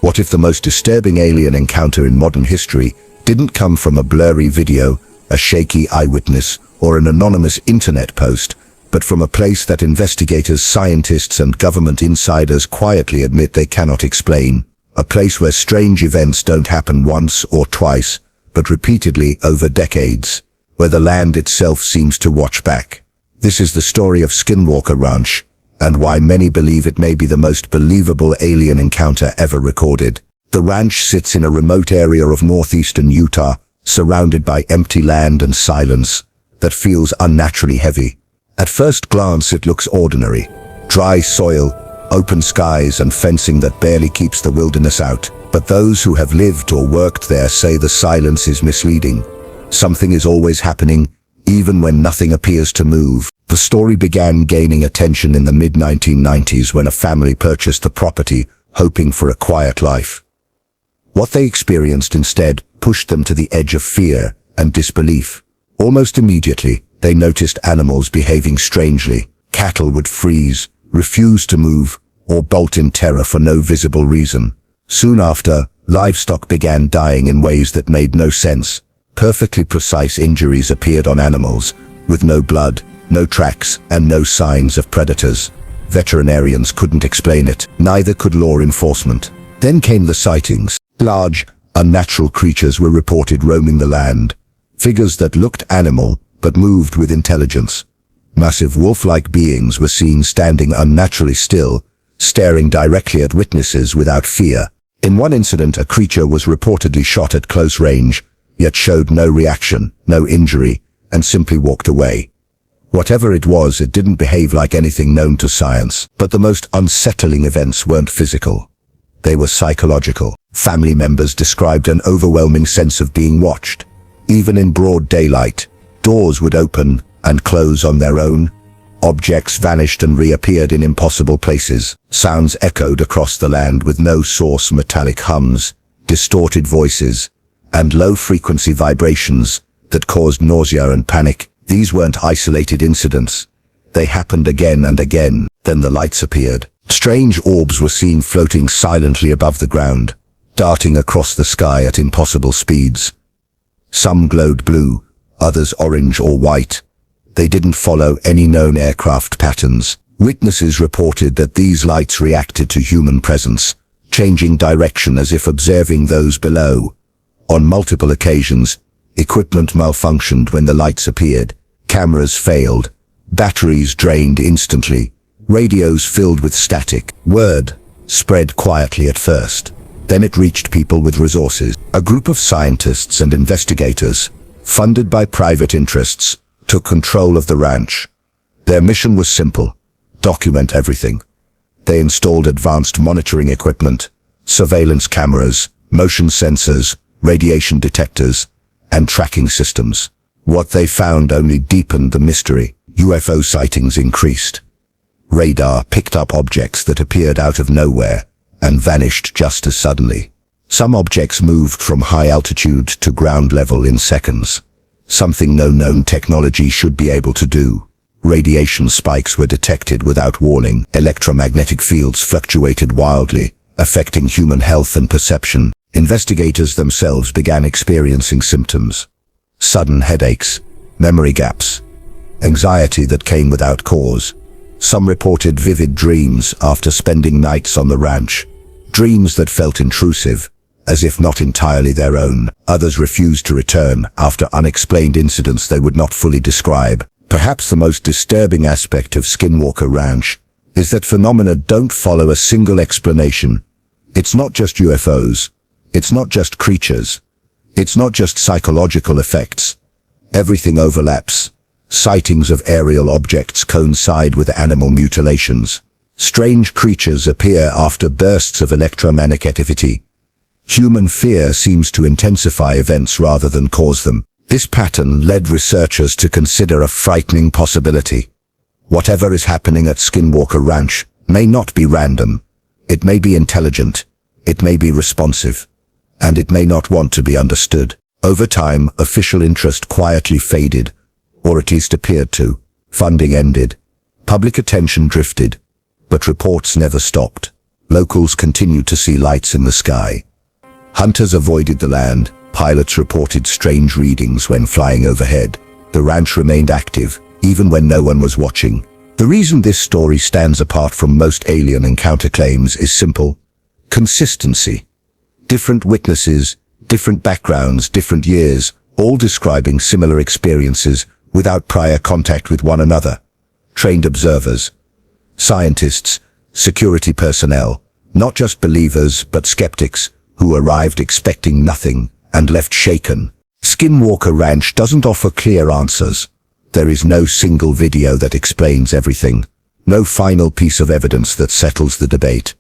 What if the most disturbing alien encounter in modern history didn't come from a blurry video, a shaky eyewitness, or an anonymous internet post, but from a place that investigators, scientists, and government insiders quietly admit they cannot explain? A place where strange events don't happen once or twice, but repeatedly over decades, where the land itself seems to watch back. This is the story of Skinwalker Ranch, and why many believe it may be the most believable alien encounter ever recorded. The ranch sits in a remote area of northeastern Utah, surrounded by empty land and silence that feels unnaturally heavy. At first glance it looks ordinary. Dry soil, open skies, and fencing that barely keeps the wilderness out. But those who have lived or worked there say the silence is misleading. Something is always happening, even when nothing appears to move. The story began gaining attention in the mid-1990s when a family purchased the property, hoping for a quiet life. What they experienced instead pushed them to the edge of fear and disbelief. Almost immediately, they noticed animals behaving strangely. Cattle would freeze, refuse to move, or bolt in terror for no visible reason. Soon after, livestock began dying in ways that made no sense. Perfectly precise injuries appeared on animals, with no blood, no tracks, and no signs of predators. Veterinarians couldn't explain it, neither could law enforcement. Then came the sightings. Large, unnatural creatures were reported roaming the land. Figures that looked animal, but moved with intelligence. Massive wolf-like beings were seen standing unnaturally still, staring directly at witnesses without fear. In one incident, a creature was reportedly shot at close range, yet showed no reaction, no injury, and simply walked away. Whatever it was, it didn't behave like anything known to science. But the most unsettling events weren't physical. They were psychological. Family members described an overwhelming sense of being watched. Even in broad daylight, doors would open and close on their own. Objects vanished and reappeared in impossible places. Sounds echoed across the land with no source. Metallic hums, distorted voices, and low-frequency vibrations that caused nausea and panic. These weren't isolated incidents. They happened again and again. Then the lights appeared. Strange orbs were seen floating silently above the ground, darting across the sky at impossible speeds. Some glowed blue, others orange or white. They didn't follow any known aircraft patterns. Witnesses reported that these lights reacted to human presence, changing direction as if observing those below. On multiple occasions, equipment malfunctioned when the lights appeared. Cameras failed, batteries drained instantly, radios filled with static. Word spread quietly at first. Then it reached people with resources. A group of scientists and investigators, funded by private interests, took control of the ranch. Their mission was simple: document everything. They installed advanced monitoring equipment, surveillance cameras, motion sensors, radiation detectors, and tracking systems. What they found only deepened the mystery. UFO sightings increased. Radar picked up objects that appeared out of nowhere and vanished just as suddenly. Some objects moved from high altitude to ground level in seconds, something no known technology should be able to do. Radiation spikes were detected without warning. Electromagnetic fields fluctuated wildly, affecting human health and perception. Investigators themselves began experiencing symptoms: sudden headaches, memory gaps, anxiety that came without cause. Some reported vivid dreams after spending nights on the ranch, dreams that felt intrusive, as if not entirely their own. Others refused to return after unexplained incidents they would not fully describe. Perhaps the most disturbing aspect of Skinwalker Ranch is that phenomena don't follow a single explanation. It's not just UFOs. It's not just creatures. It's not just psychological effects. Everything overlaps. Sightings of aerial objects coincide with animal mutilations. Strange creatures appear after bursts of electromagnetic activity. Human fear seems to intensify events rather than cause them. This pattern led researchers to consider a frightening possibility. Whatever is happening at Skinwalker Ranch may not be random. It may be intelligent. It may be responsive. And it may not want to be understood. Over time, official interest quietly faded, or at least appeared to. Funding ended. Public attention drifted. But reports never stopped. Locals continued to see lights in the sky. Hunters avoided the land. Pilots reported strange readings when flying overhead. The ranch remained active, even when no one was watching. The reason this story stands apart from most alien encounter claims is simple: consistency. Different witnesses, different backgrounds, different years, all describing similar experiences without prior contact with one another. Trained observers, scientists, security personnel, not just believers but skeptics, who arrived expecting nothing and left shaken. Skinwalker Ranch doesn't offer clear answers. There is no single video that explains everything, no final piece of evidence that settles the debate.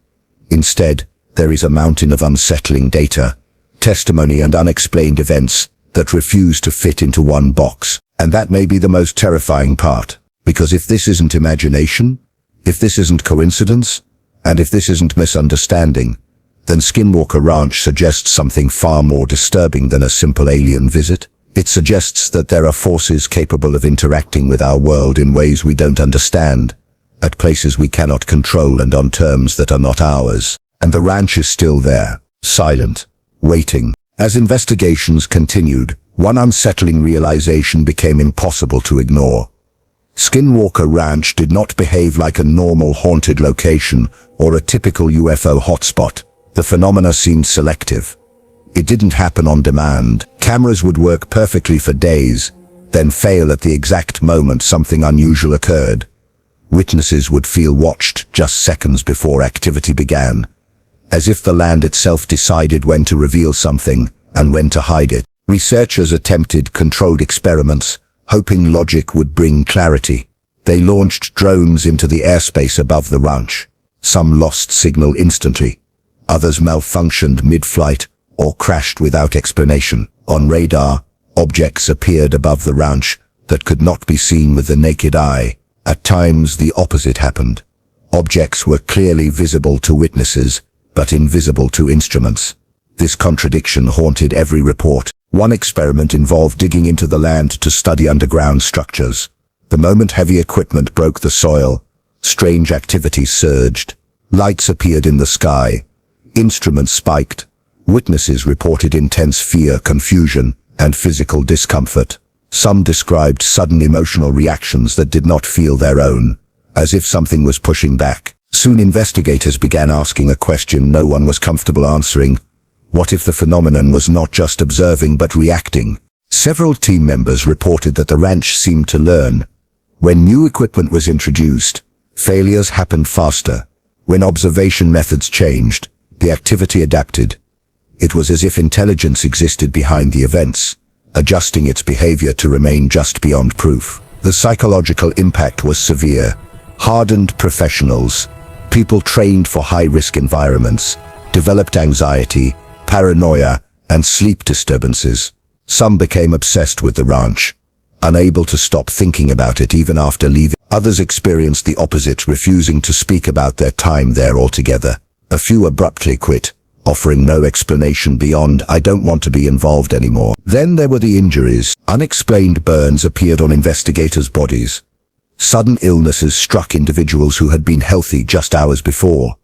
Instead, there is a mountain of unsettling data, testimony and unexplained events that refuse to fit into one box. And that may be the most terrifying part, because if this isn't imagination, if this isn't coincidence, and if this isn't misunderstanding, then Skinwalker Ranch suggests something far more disturbing than a simple alien visit. It suggests that there are forces capable of interacting with our world in ways we don't understand, at places we cannot control and on terms that are not ours. And the ranch is still there, silent, waiting. As investigations continued, one unsettling realization became impossible to ignore. Skinwalker Ranch did not behave like a normal haunted location or a typical UFO hotspot. The phenomena seemed selective. It didn't happen on demand. Cameras would work perfectly for days, then fail at the exact moment something unusual occurred. Witnesses would feel watched just seconds before activity began, as if the land itself decided when to reveal something and when to hide it. Researchers attempted controlled experiments, hoping logic would bring clarity. They launched drones into the airspace above the ranch. Some lost signal instantly. Others malfunctioned mid-flight or crashed without explanation. On radar, objects appeared above the ranch that could not be seen with the naked eye. At times, the opposite happened. Objects were clearly visible to witnesses, but invisible to instruments. This contradiction haunted every report. One experiment involved digging into the land to study underground structures. The moment heavy equipment broke the soil, strange activity surged. Lights appeared in the sky. Instruments spiked. Witnesses reported intense fear, confusion, and physical discomfort. Some described sudden emotional reactions that did not feel their own, as if something was pushing back. Soon investigators began asking a question no one was comfortable answering. What if the phenomenon was not just observing but reacting? Several team members reported that the ranch seemed to learn. When new equipment was introduced, failures happened faster. When observation methods changed, the activity adapted. It was as if intelligence existed behind the events, adjusting its behavior to remain just beyond proof. The psychological impact was severe. Hardened professionals, people trained for high-risk environments, developed anxiety, paranoia, and sleep disturbances. Some became obsessed with the ranch, unable to stop thinking about it even after leaving. Others experienced the opposite, refusing to speak about their time there altogether. A few abruptly quit, offering no explanation beyond, "I don't want to be involved anymore." Then there were the injuries. Unexplained burns appeared on investigators' bodies. Sudden illnesses struck individuals who had been healthy just hours before.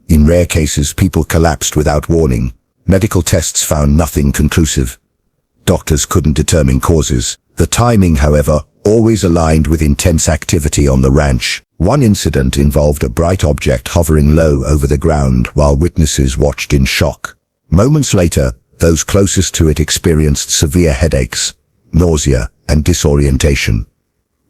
In rare cases, people collapsed without warning. Medical tests found nothing conclusive. Doctors couldn't determine causes. The timing, however, always aligned with intense activity on the ranch. One incident involved a bright object hovering low over the ground while witnesses watched in shock. Moments later, those closest to it experienced severe headaches, nausea, and disorientation.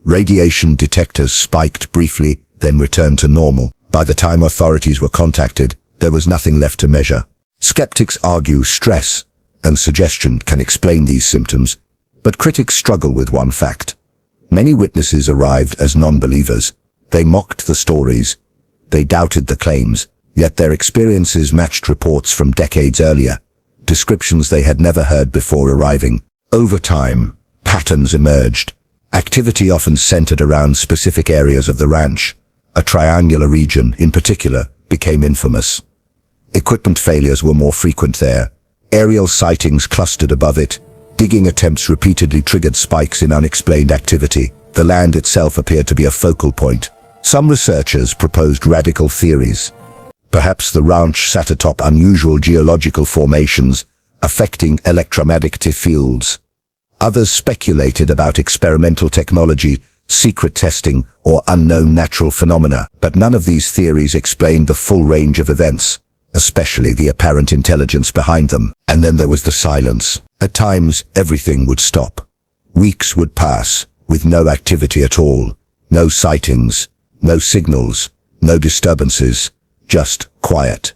Radiation detectors spiked briefly, then returned to normal. By the time authorities were contacted, there was nothing left to measure. Skeptics argue stress and suggestion can explain these symptoms, but critics struggle with one fact. Many witnesses arrived as non-believers. They mocked the stories. They doubted the claims, yet their experiences matched reports from decades earlier, descriptions they had never heard before arriving. Over time, patterns emerged. Activity often centered around specific areas of the ranch. A triangular region, in particular, became infamous. Equipment failures were more frequent there. Aerial sightings clustered above it. Digging attempts repeatedly triggered spikes in unexplained activity. The land itself appeared to be a focal point. Some researchers proposed radical theories. Perhaps the ranch sat atop unusual geological formations, affecting electromagnetic fields. Others speculated about experimental technology, secret testing, or unknown natural phenomena, but none of these theories explained the full range of events, especially the apparent intelligence behind them. And then there was the silence. At times, everything would stop. Weeks would pass, with no activity at all. No sightings, no signals, no disturbances, just quiet.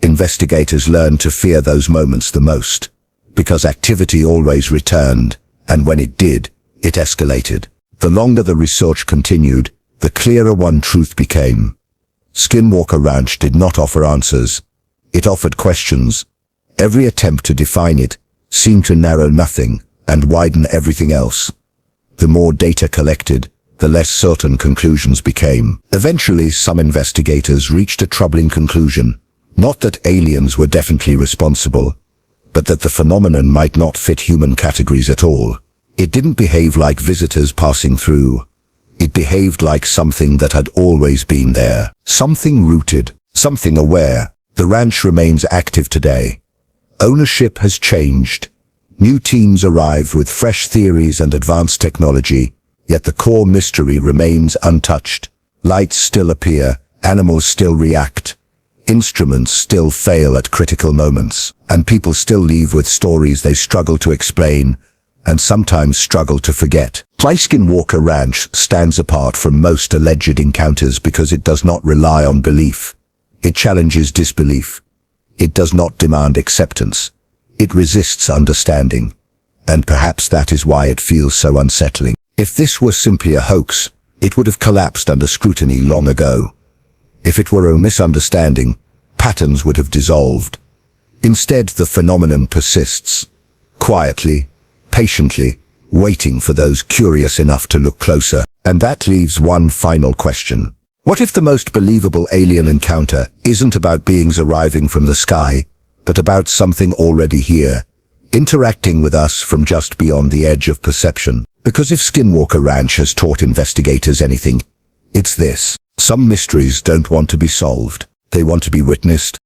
Investigators learned to fear those moments the most, because activity always returned, and when it did, it escalated. The longer the research continued, the clearer one truth became. Skinwalker Ranch did not offer answers. It offered questions. Every attempt to define it seemed to narrow nothing and widen everything else. The more data collected, the less certain conclusions became. Eventually, some investigators reached a troubling conclusion. Not that aliens were definitely responsible, but that the phenomenon might not fit human categories at all. It didn't behave like visitors passing through. It behaved like something that had always been there. Something rooted, something aware. The ranch remains active today. Ownership has changed. New teams arrive with fresh theories and advanced technology, yet the core mystery remains untouched. Lights still appear, animals still react, instruments still fail at critical moments, and people still leave with stories they struggle to explain and sometimes struggle to forget. Skinwalker Ranch stands apart from most alleged encounters because it does not rely on belief. It challenges disbelief. It does not demand acceptance. It resists understanding. And perhaps that is why it feels so unsettling. If this were simply a hoax, it would have collapsed under scrutiny long ago. If it were a misunderstanding, patterns would have dissolved. Instead, the phenomenon persists, quietly, patiently, waiting for those curious enough to look closer. And that leaves one final question. What if the most believable alien encounter isn't about beings arriving from the sky, but about something already here, interacting with us from just beyond the edge of perception? Because if Skinwalker Ranch has taught investigators anything, it's this. Some mysteries don't want to be solved. They want to be witnessed,